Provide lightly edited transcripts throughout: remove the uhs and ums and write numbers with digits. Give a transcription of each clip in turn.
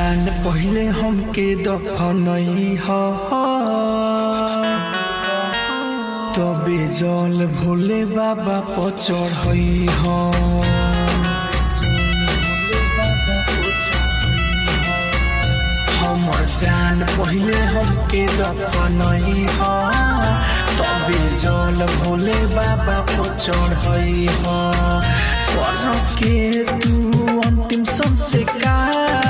जान पहले हमके दफनई हा तबे जल भोले बाबा पर चढ़ई हा। हमर जान पहले हमके दफनई हा तबे जल भोले बाबा पर चढ़ई हा। कर के तू अंतिम संस्कार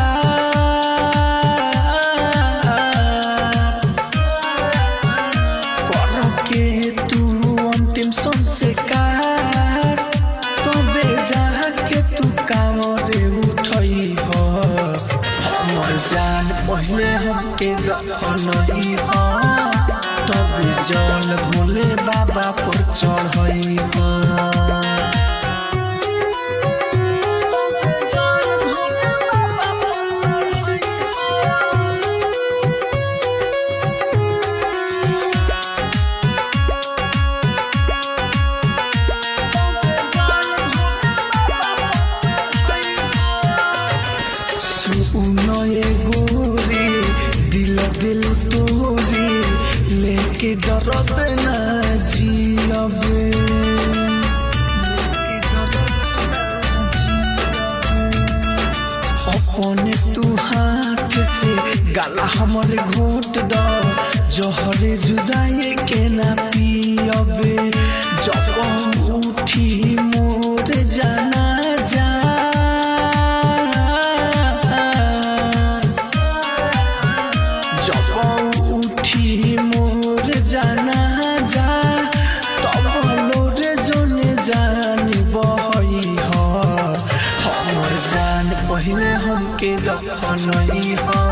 तबे जाके तू कांवरे उठई हो। हमर जान पहले हमके दफनई हो तबे जल भोले बाबा पर चढ़ई हो। गोरी दिल दिल तोरी लेके दर्द न जियबे। अपने तू हाथ से गाला हमर घोट द जहरे जुदाई के ना पियबे। जब उठी मोर जाना जा पहले हमके दफनई हा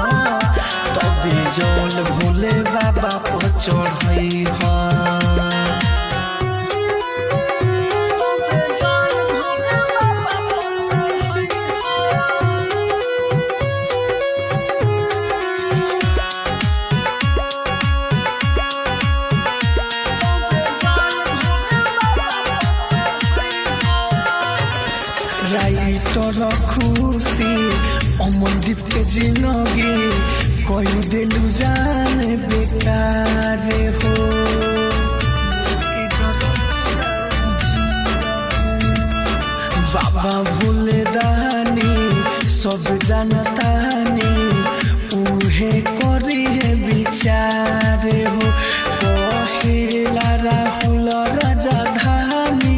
तबे जल भोले बाबा पर चढ़ई हा। राइटर खुशी अमनदीप के जिंदगी कोई दिलू जान बेकार हो। बाबा भोले दानी सब जानतानी उहे करी है विचार हो। कहेला राहुल राजा धानी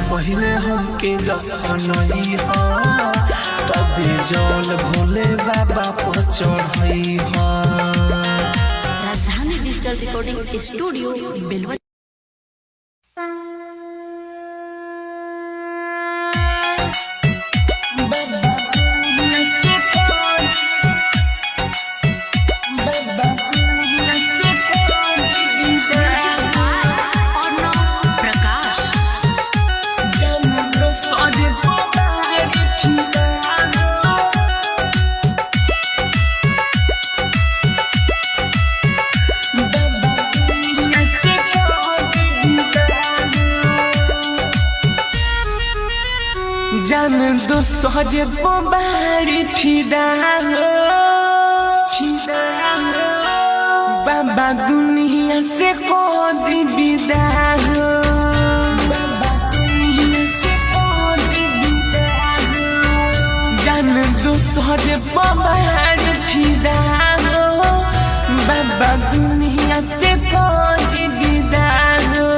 पहले हमके दफनई हा तबे जल भोले बाबा पर चढ़ई हा। राजधानी डिजिटल रिकॉर्डिंग स्टूडियो बेलवा। जान दो सजे बारी फिदा हो बाबा दुनिया से कोई विदा हो। जान दो सजे बारी फिदा हो बाबा दुनिया से कोई विदा हो।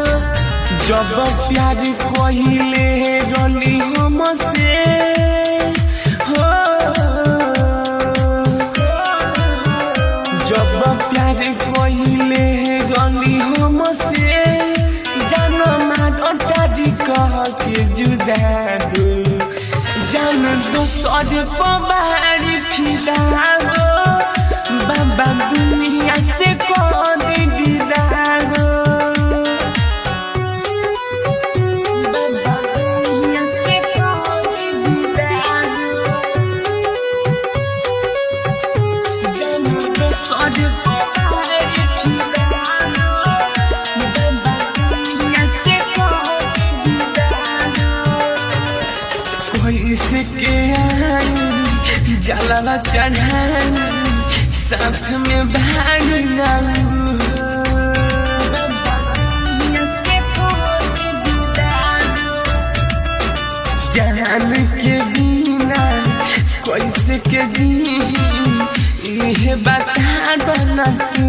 जब प्यार कहिले रली हमसे हो जब प्यार कहिले रली हमसे जान मार तारी कह के जुदा हो। जान दोसर बारी फिदा हो बाबा दुनिया से कोई विदा हो। जलवा चढ़ाई साथ में भागना जान के बिना कैसे के जी ये बता देना तू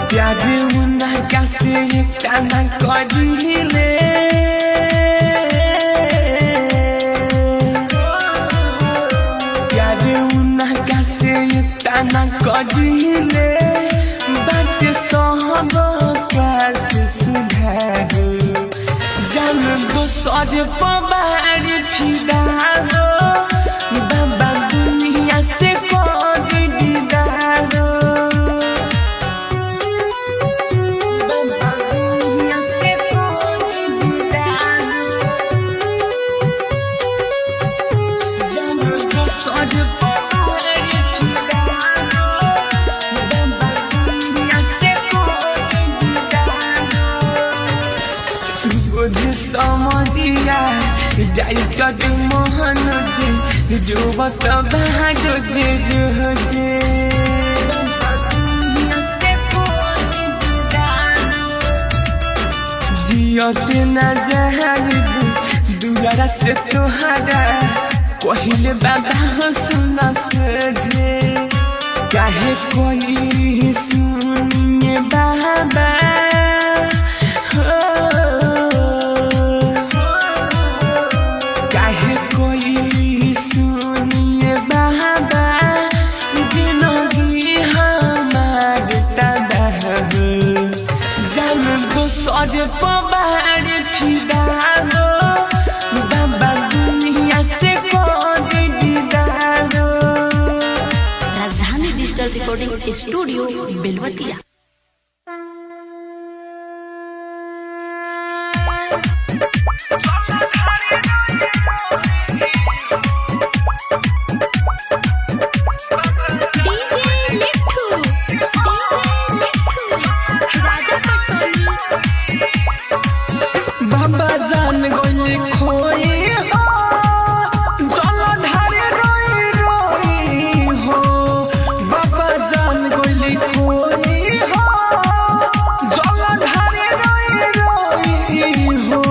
प्यार मुन्ना कैसे काना करिले प्यार मुन्ना कैसे काना करिले बात सब कैसे सुधारो जान दोसर पवार फिदा दो बाबा दुनिया से कर दिदा दो बाबा दुनिया से कर दिदा दो जान दोसर पवार फिदा दो बाबा दुनिया से कर दिदा दो बुझ समझिया डाइट मोहन जे जुबत भाग जे जे जियत न जाई दुआरा से तोहरा कहले बाबा सुना से काहे कोई सुनिए बाबा पवार फिदा दो बाबा दुनिया से कर दिदा दो। राजधानी डिजिटल रिकॉर्डिंग स्टूडियो बेलवतिया। बाबा जान गइले खोई हो जल ढारे रोई रोई हो बाबा जान गइले खोई हो जल ढारे रोई रोई हो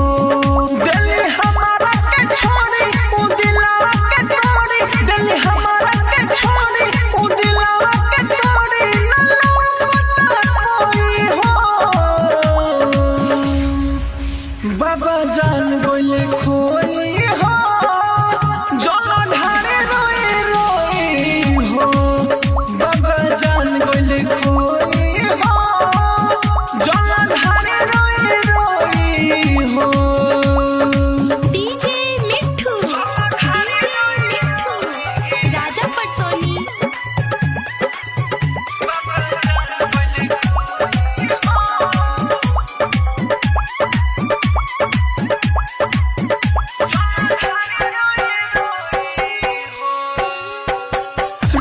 दिल हमारा के छोड़ी उ दिलवा के तोड़ी दिल हमारा के छोड़ी उ दिलवा के तोड़ी न लौकता कोई हो बाबा जान गइले खोई हो जल ढारे रोई रोई हो बाबा जान गइले खोई हो जल ढारे रोई रोई हो डीजे मिठू राजा पटसोनी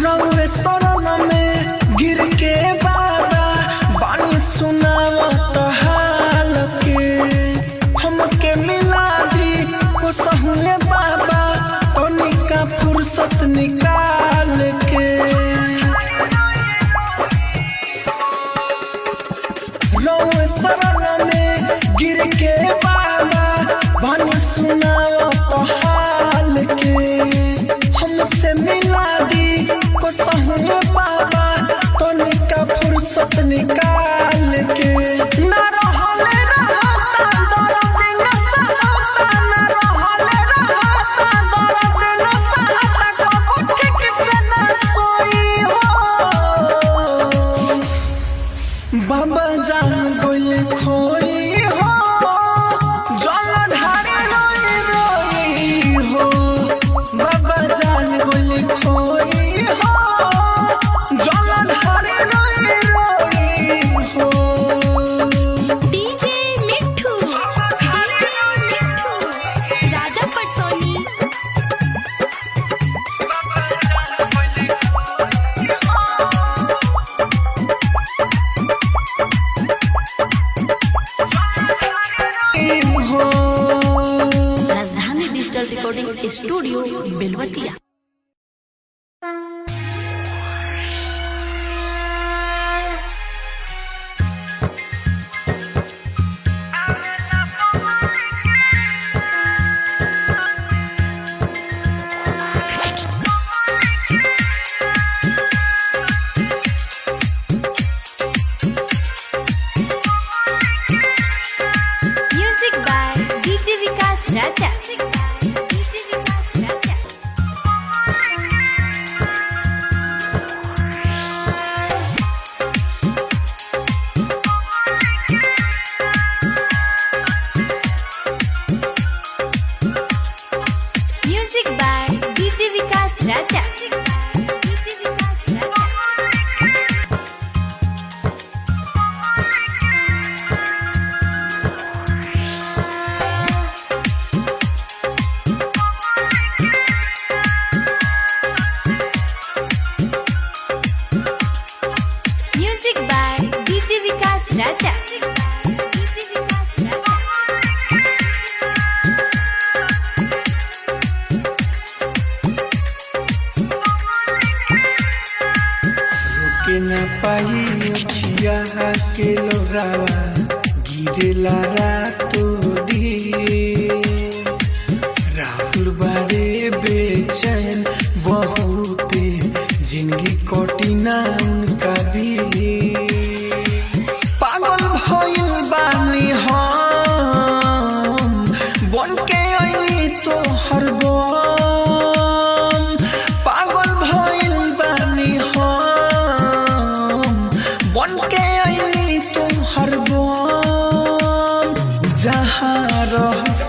रंग शरण में गिर के बाबा बानी सुनावत हाल के हमके मिला दी को सहुए बाबा तनिका फुर्सत निकाल के रंग शरण में गिर के बाबा बानी सुनावत हाल के हमसे मिला दी को सहुए बाबा तनिका फुर्सत निकाल के ना रहले रहता दर्द न सहता ना रहले रहता दर्द न सहता कबो ठीक से न सोई हो बाबा जान गइले खोई हो जल ढारे रोई रोई हो बाबा जान गइले खोई हो जल ढारे रोई रोई हो डीजे मिठू राजा पटसोनी राजधानी डिजिटल रिकॉर्डिंग स्टूडियो बेलवतिया।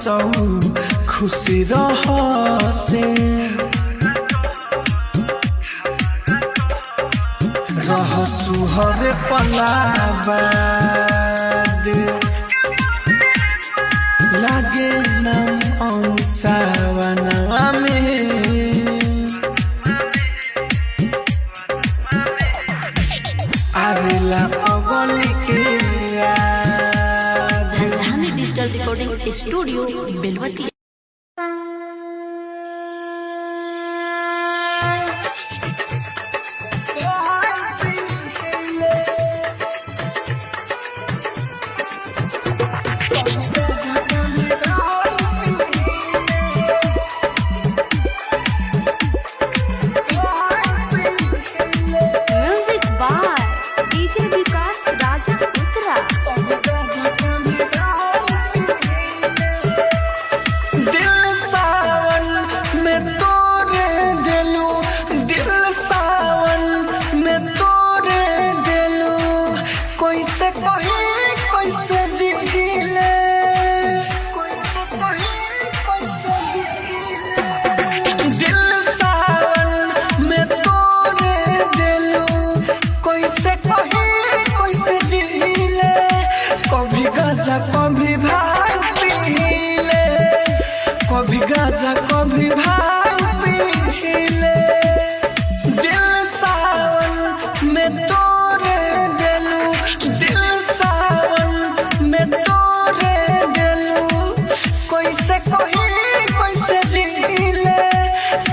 सौ खुशी रह से रह सुहर पलाबाद लागे नाम अंसावना में आवेला अगली के Rajdhani digital recording studio Belwatiya. Music by DJ Vikas Raja Uttara. दिल सावन में तोरे दिलू दिल सावन में तोरे दिलू कैसे कही कैसे जीले कैसे जीले दिल सावन में तोरे दिलू कैसे कही कैसे जीले कभी गाजा कभी भांग पीले कभी गाजा कभी भांग पीले दिल सावन में तोरे दिलू दिल सावन में तोरे दिलू कैसे कही कैसे जीले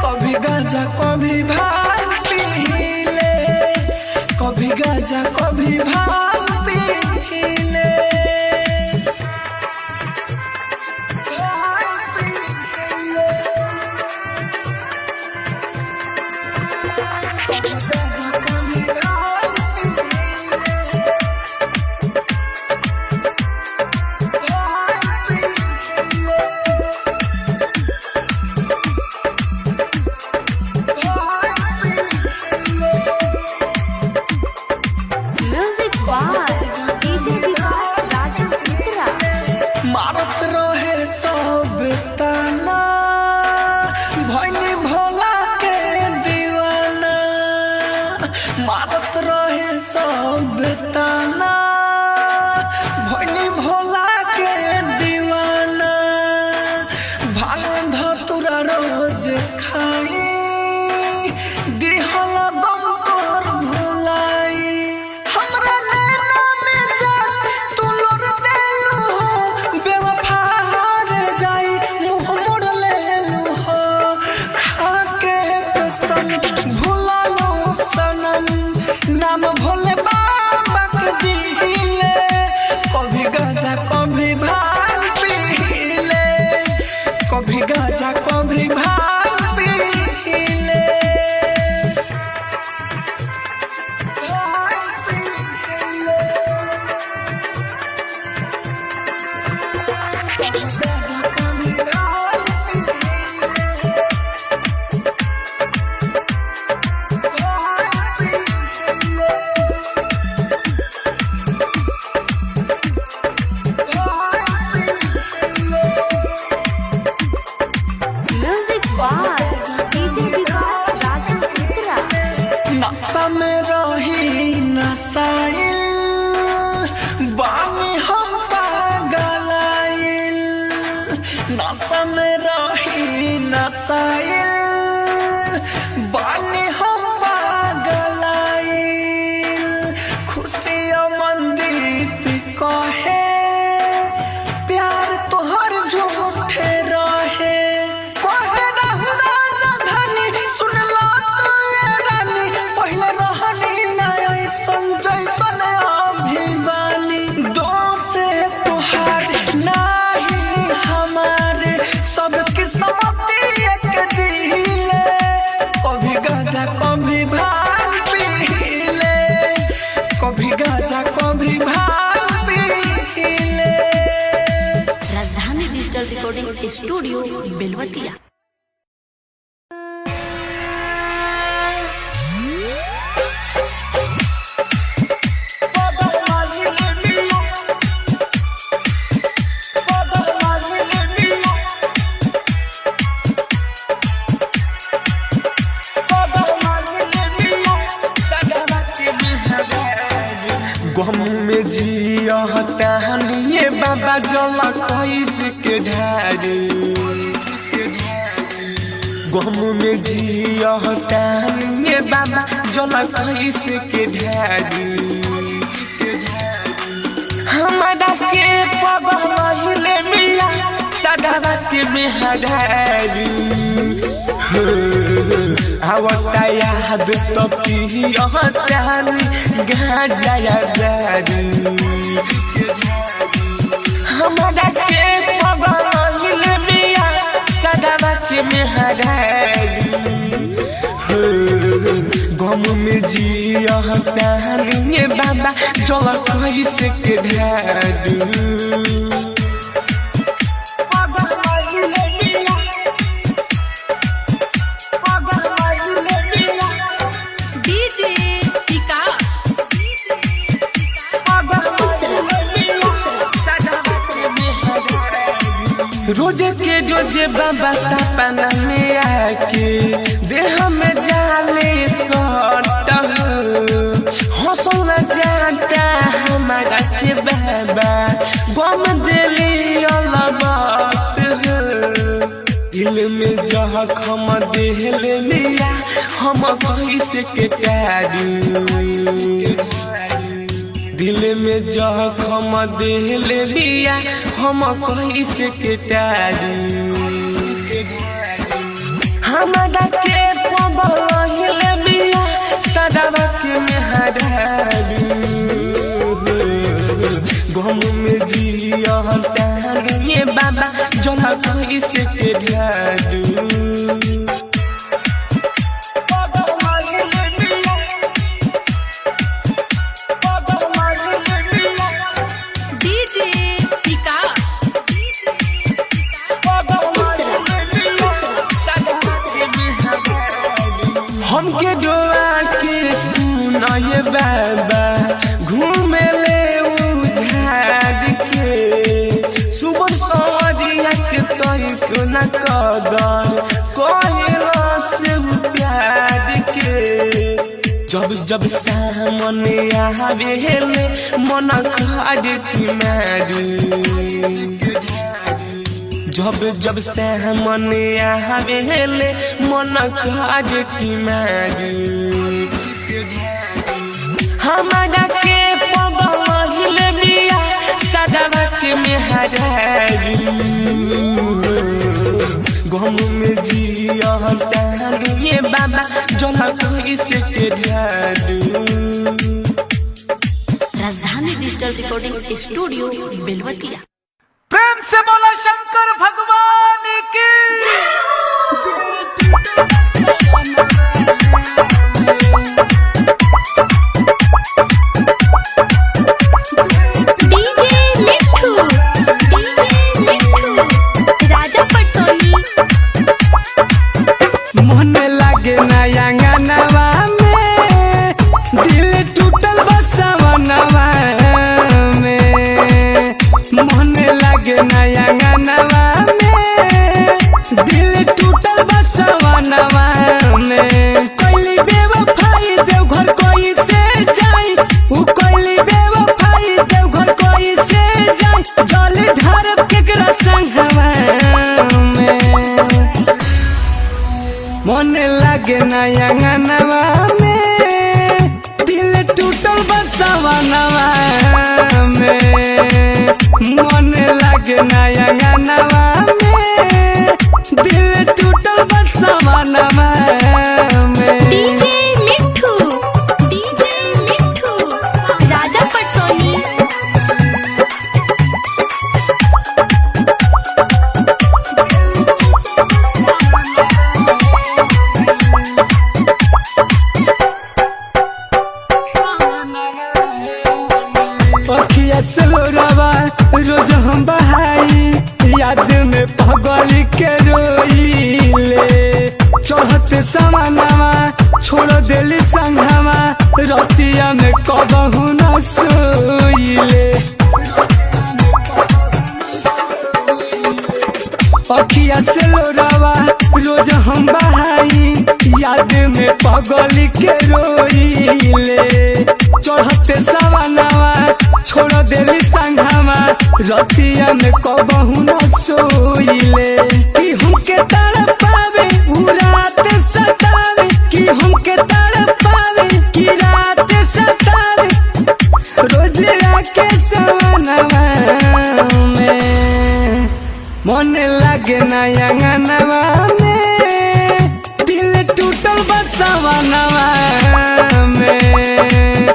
कभी गाजा कभी भांग पीले कभी गाजा कभी भांग पीले music by DJ Vikas Raja Uttara. मारत रहे सब ताना भैनी भोला के दीवाना मारत रहे सब ताना भैनी भोला के दीवाना भांग धतुरा रोज खाई दिहल दम पर भुलाई हमरा नैना में जान तू लोर देलू हो बेवफा रे जाई मुंह मोड़ लेलू हो खाके कसम भुलालू सनम नाम भोले बाबा के दिले कभी गाजा कभी भांग पीले कभी गाजा कभी भांग पीले music by DJ Vikas Raja Uttara. नशा में रही नसाइल बानी हम पागलाइल नशा में रही नसाइल बानी हम पागलाइल खुशी मंदीप कहे प्यार तोहर झूठे रहे कहे रहु राजधानी सुन लो तू ये रानी पहले रहनी ना ऐसन जैसन अभिमानी दोस्त तोहार नाही हमारे सब किस्मती एक दिले कभी गाजा कभी भांग पीले कभी गाजा कभी भांग पीले राजधानी digital recording studio Belwatia. Baba, जिया तानिए बाबा जल कैसे के ढारी गम में जिया तानिए बाबा जल कैसे के ढारी हमारा के पगले मिया सदा के मेहरारी आवता याद तो पियतानी गाजा दारी हमारा के पगले मिया सदा के मेहरारी गम में जिया तानी बाबा जल कैसे के ढारी रोजे के रोजे बाबा सपना में आके देह में जाले सट हौसला जाता हमारा से बाबा गम दिली अलबत दिल में जखम देहले मिया हम कैसे के टारू दिल में जखम देहले बिया हम कैसे के टारू हमारा के पगले बिया सदा के मेहरारू गम में जिया तानिए बाबा जल कैसे के ढारू हमके दुआ के सुनाए बाबा घूमे ले उझाड़ के सुबह सवरिया के तोय न कदर कहला से प्यार के जब सामने आवेले मन खाद की मारू जब सामने आवेले मन काज की मारू हमारा के पगले मिया सदा के मेहरारू गम में जिया तानिए बाबा जल कैसे के ढारू राजधानी डिजिटल रिकॉर्डिंग स्टूडियो बेलवतिया। प्रेम से बोला शंकर भगवान की डीजे मिठू राजा पटसोनी मन लागे नया गानवा में दिल टूटल बसवनवा में मन लागे नया गानवा में दिल टूटल बसवनवा में कोई बेवफाई देव घर कोई से जाई उ कोई बेवफाई देव घर कोई से जाई जल ढारब केकरा संगवा में मन लागे नया गानवा में दिल टूटल बसवनवा में मन लागे नया गानवा में दिल टूटल बसवनवा में डीजे मिठू राजा पटसोनी अखिया से लोरावा रोज हम बहाई याद में पगल के रोइले चढ़त समानवा छोड़ देली संगवा रतिया में कबहू न सोइले अखिया से लोरावा रोज हम बहाई याद में पगल के रोइले चढ़ते सवनवा छोड़ देली संघावा रतिया में कबहू न सोइले कि हमके तड़पावे उ रात सतावे कि हमके तड़पावे कि रात सतावे रोज आके सवनवा में मन लागे ना अंगनवा में दिल टूटल बसवनवा में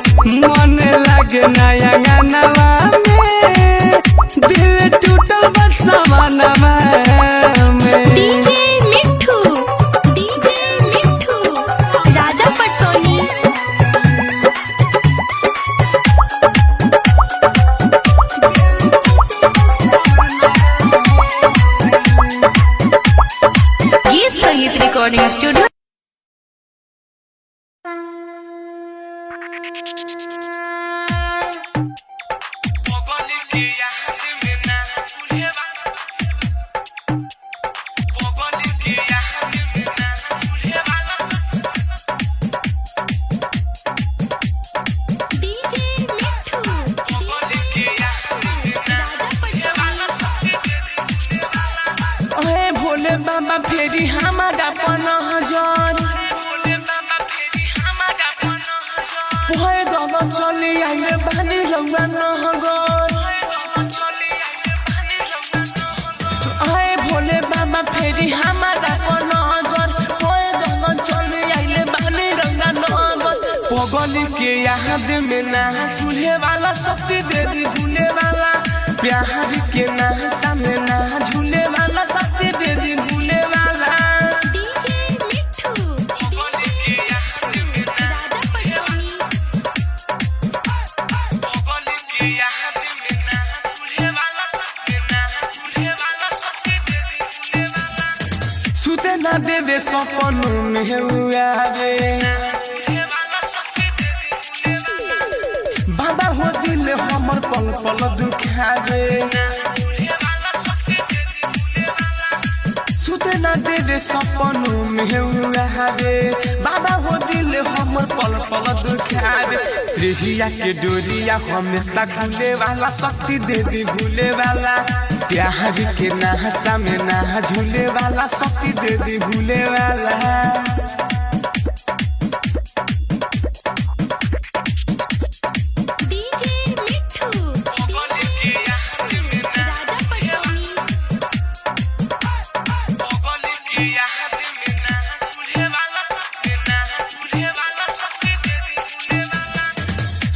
मन लागे ना अंगनवा में दिल टूटल बसवनवा में डीजे मिठू राजा पटसोनी। गीत संगीत रिकॉर्डिंग स्टूडियो भोले बाबा फेरी हमारा पनहजर पोहे दवा चली आइले बानी रउआ नहगर आए भोले बाबा फेरी हमारा पनहजर पोहे दवा चली आइले बानी रउआ नहगर पगली के याद में ना भूले वाला शक्ति दे दी भूले वाला प्यार के नाता में ना झूले वाला शक्ति दे दी भूले वाला डीजे मिठू राजा पटसोनी। सुते ना देवे सपनों में आवे बाबा हो दिल हमर पल पल दुखावे सुते ना देवे सपनों में आवे बाबा हो दिल हमर पल पल दुखावे श्रेहिया के डोरिया हमेशा खुले वाला शक्ति दे दी भूले वाला प्यार के नाता में ना झूले वाला शक्ति दे दी भूले वाला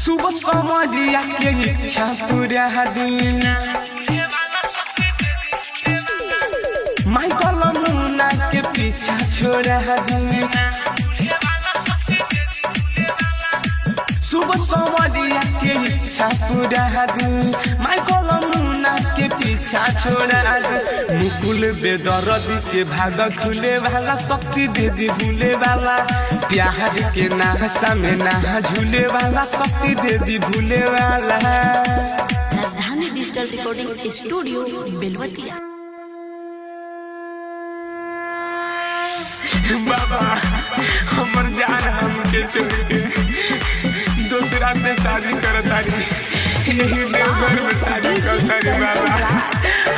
सुबह समरिया के इच्छा पूरा दिन माइकल मुन्ना के पीछा छोड़ा दिन सुबह समरिया के इच्छा पूरा दिन माइकल मुन्ना के पीछा छोड़ा दिन मुकुल बेदर्दी के भाग खुले वाला शक्ति दे दी भूले वाला प्यार के नाता में ना झूले वाला शक्ति दे दी भूले वाला राजधानी डिजिटल रिकॉर्डिंग स्टूडियो बेलवतिया। बाबा हमर जान हमके छोड़ के दूसरा से शादी करतारी यही देवघर में शादी करतारी बाबा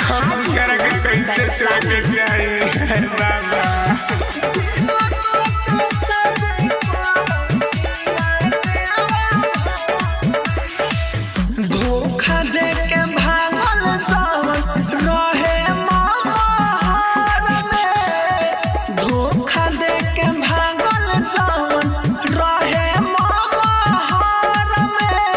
हम करा के कैसे छोड़ के जाए बाबा धोखा दे के भागल जावन रहे महार में धोखा दे के भागल जावन रहे महार में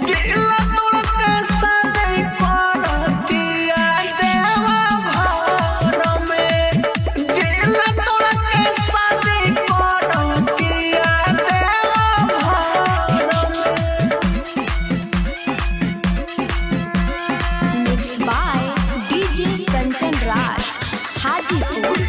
दिल तोड़ के शादी करतिया देवा घर में दिल तोड़ के शादी करतिया देवा घर में mix by DJ Kanchan Raj Hajipur.